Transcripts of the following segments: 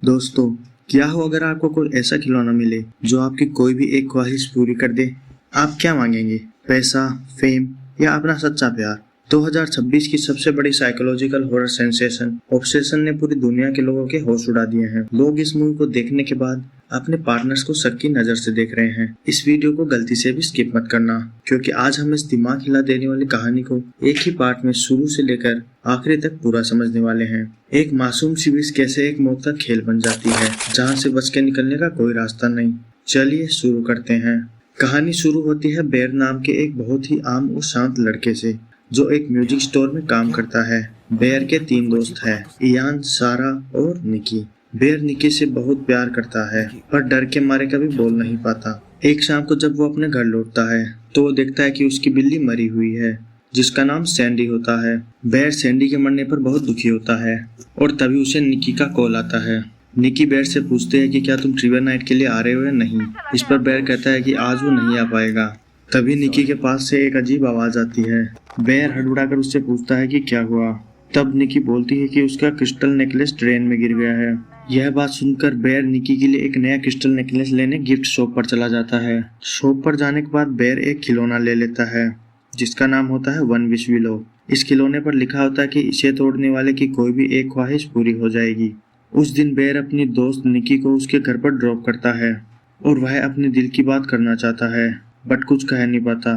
दोस्तों, क्या हो अगर आपको कोई ऐसा खिलौना मिले जो आपकी कोई भी एक ख्वाहिश पूरी कर दे? आप क्या मांगेंगे? पैसा, फेम या अपना सच्चा प्यार? 2026 की सबसे बड़ी साइकोलॉजिकल हॉरर सेंसेशन ऑब्सेशन ने पूरी दुनिया के लोगों के होश उड़ा दिए हैं। लोग इस मूवी को देखने के बाद अपने पार्टनर्स को शक की नजर से देख रहे हैं। इस वीडियो को गलती से भी स्किप मत करना, क्योंकि आज हम इस दिमाग हिला देने वाली कहानी को एक ही पार्ट में शुरू से लेकर आखिरी तक पूरा समझने वाले हैं। एक मासूम सी विश कैसे एक मौत का खेल बन जाती है, जहाँ से बच के निकलने का कोई रास्ता नहीं। चलिए शुरू करते हैं। कहानी शुरू होती है बेर नाम के एक बहुत ही आम और शांत लड़के से, जो एक म्यूजिक स्टोर में काम करता है। बेर के 3 दोस्त हैं, इयान, सारा और निकी। बेर निकी से बहुत प्यार करता है, पर डर के मारे कभी बोल नहीं पाता। एक शाम को जब वो अपने घर लौटता है तो वो देखता है कि उसकी बिल्ली मरी हुई है, जिसका नाम सैंडी होता है। बेर सैंडी के मरने पर बहुत दुखी होता है और तभी उसे निकी का कॉल आता है। निकी बेर से पूछते है कि क्या तुम ट्रिविया नाइट के लिए आ रहे हो या नहीं। इस पर बेर कहता है कि आज वो नहीं आ पाएगा। तभी निकी के पास से एक अजीब आवाज आती है। बेर हड़बड़ाकर उससे पूछता है कि क्या हुआ। तब निकी बोलती है कि उसका क्रिस्टल नेकलेस ट्रेन में गिर गया है। यह बात सुनकर बेर निकी के लिए एक नया क्रिस्टल नेकलेस लेने गिफ्ट शॉप पर चला जाता है। शॉप पर जाने के बाद बेर एक खिलौना ले लेता है, जिसका नाम होता है वन विश विलो। इस खिलौने पर लिखा होता है कि इसे तोड़ने वाले की कोई भी एक ख्वाहिश पूरी हो जाएगी। उस दिन बेर अपनी दोस्त निकी को उसके घर पर ड्रॉप करता है और वह अपने दिल की बात करना चाहता है, बट कुछ कह नहीं पाता।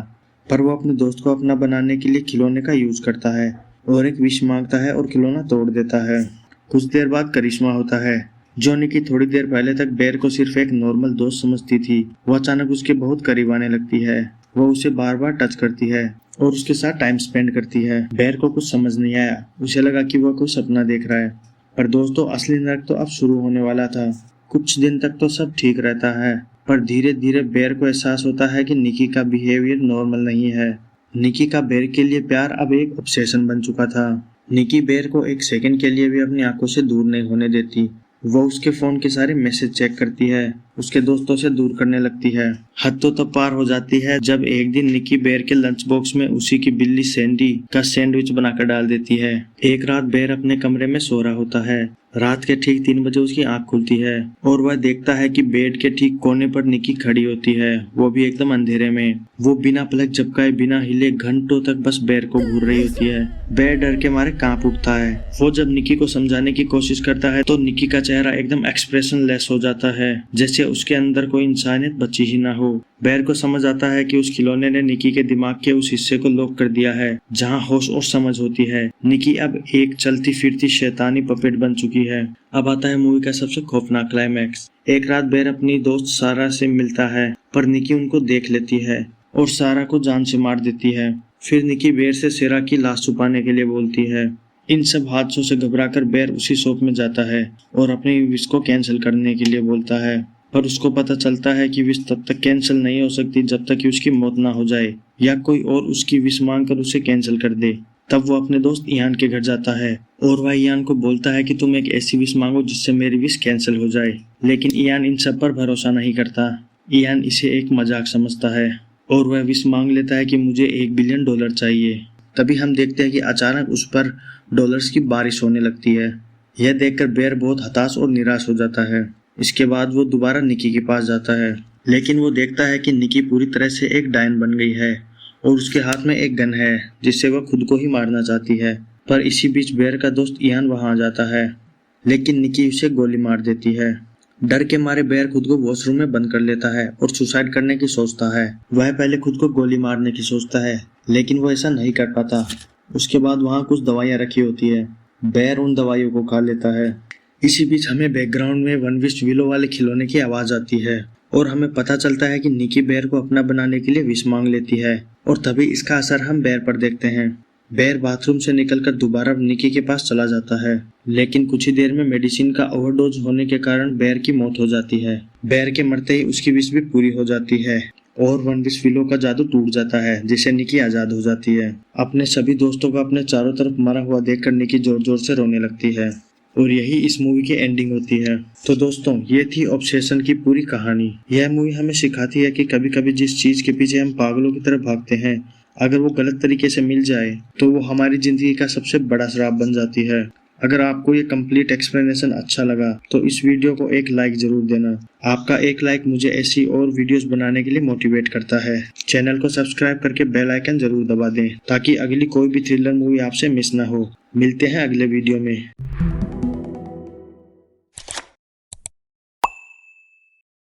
पर वो अपने दोस्त को अपना बनाने के लिए खिलौने का यूज करता है और एक विश मांगता है और खिलौना तोड़ देता है। कुछ देर बाद करिश्मा होता है, जो निकी थोड़ी देर पहले तक बेर को सिर्फ एक नॉर्मल दोस्त समझती थी। वो अचानक उसके बहुत करीब आने लगती है। वो उसे बार बार टच करती है और उसके साथ टाइम स्पेंड करती है। बेर को कुछ समझ नहीं आया, उसे लगा कि वह कोई सपना देख रहा है। पर दोस्तों, असली नरक तो अब शुरू होने वाला था। कुछ दिन तक तो सब ठीक रहता है, पर धीरे धीरे बेर को एहसास होता है कि निकी का बिहेवियर नॉर्मल नहीं है। निकी का बेर के लिए प्यार अब एक ऑब्सेशन बन चुका था। निकी बेर को एक सेकंड के लिए भी अपनी आंखों से दूर नहीं होने देती। वो उसके फोन के सारे मैसेज चेक करती है, उसके दोस्तों से दूर करने लगती है। हद तो तब पार हो जाती है जब एक दिन निकी बेर के लंच बॉक्स में उसी की बिल्ली सैंडी का सैंडविच बनाकर डाल देती है। एक रात बेर अपने कमरे में सो रहा होता है। रात के ठीक 3 बजे उसकी आंख खुलती है और वह देखता है कि बेड के ठीक कोने पर निकी खड़ी होती है, वो भी एकदम अंधेरे में। वो बिना पलक झपकाए, बिना हिले घंटों तक बस बेर को घूर रही होती है। बेर डर के मारे कांप उठता है। वो जब निकी को समझाने की कोशिश करता है तो निकी का चेहरा एकदम एक्सप्रेशन लेस हो जाता है, जैसे उसके अंदर कोई इंसानियत बची ही ना हो। बेर को समझ आता है कि उस खिलौने ने निकी के दिमाग के उस हिस्से को लॉक कर दिया है जहां होश और समझ होती है। निकी अब एक चलती फिरती शैतानी पपेट बन चुकी है। अब आता है मूवी का सबसे खौफनाक क्लाइमैक्स। एक रात बेर अपनी दोस्त सारा से मिलता है, पर निकी उनको देख लेती है और सारा को जान से मार देती है। फिर निकी बेर से सेरा की लाश छुपाने के लिए बोलती है। इन सब हादसों से घबराकर बेर उसी शॉप में जाता है और अपनी विश को कैंसिल करने के लिए बोलता है, पर उसको पता चलता है कि विश तब तक कैंसिल नहीं हो सकती जब तक कि उसकी मौत ना हो जाए या कोई और उसकी विश मांगकर उसे कैंसिल कर दे। तब वो अपने दोस्त इयान के घर जाता है और वह इयान को बोलता है कि तुम एक ऐसी विश मांगो जिससे मेरी विश कैंसिल हो जाए। लेकिन इयान इन सब पर भरोसा नहीं करता। इयान इसे एक मजाक समझता है और वह विश मांग लेता है कि मुझे $1 बिलियन चाहिए। तभी हम देखते हैं कि अचानक उस पर डॉलर्स की बारिश होने लगती है। यह देखकर बेर बहुत हताश और निराश हो जाता है। इसके बाद वो दोबारा निकी के पास जाता है, लेकिन वो देखता है कि निकी पूरी तरह से एक डायन बन गई है और उसके हाथ में एक गन है जिससे वह खुद को ही मारना चाहती है। पर इसी बीच बेर का दोस्त इयान वहां आ जाता है, लेकिन निकी उसे गोली मार देती है। डर के मारे बेर खुद को वॉशरूम में बंद कर लेता है और सुसाइड करने की सोचता है। वह पहले खुद को गोली मारने की सोचता है, लेकिन वो ऐसा नहीं कर पाता। उसके बाद वहाँ कुछ दवाइयाँ रखी होती है। बेर उन दवाइयों को खा लेता है। इसी बीच हमें बैकग्राउंड में वन विश विलो वाले खिलौने की आवाज आती है और हमें पता चलता है कि निकी बेर को अपना बनाने के लिए विश मांग लेती है और तभी इसका असर हम बेर पर देखते हैं। बेर बाथरूम से निकलकर दोबारा निकी के पास चला जाता है, लेकिन कुछ ही देर में मेडिसिन का ओवरडोज होने के कारण बेर की मौत हो जाती है। बेर के मरते ही उसकी विश भी पूरी हो जाती है और वन विश विलो का जादू टूट जाता है, जिससे निकी आजाद हो जाती है। अपने सभी दोस्तों को अपने चारों तरफ मरा हुआ देखकर निकी जोर जोर से रोने लगती है और यही इस मूवी की एंडिंग होती है। तो दोस्तों, ये थी ऑब्सेशन की पूरी कहानी। यह मूवी हमें सिखाती है कि कभी कभी जिस चीज के पीछे हम पागलों की तरह भागते हैं, अगर वो गलत तरीके से मिल जाए तो वो हमारी जिंदगी का सबसे बड़ा श्राप बन जाती है। अगर आपको ये कंप्लीट एक्सप्लेनेशन अच्छा लगा तो इस वीडियो को एक लाइक जरूर देना। आपका एक लाइक मुझे ऐसी और वीडियोस बनाने के लिए मोटिवेट करता है। चैनल को सब्सक्राइब करके बेल आइकन जरूर दबा दें ताकि अगली कोई भी थ्रिलर मूवी आपसे मिस ना हो। मिलते हैं अगले वीडियो में।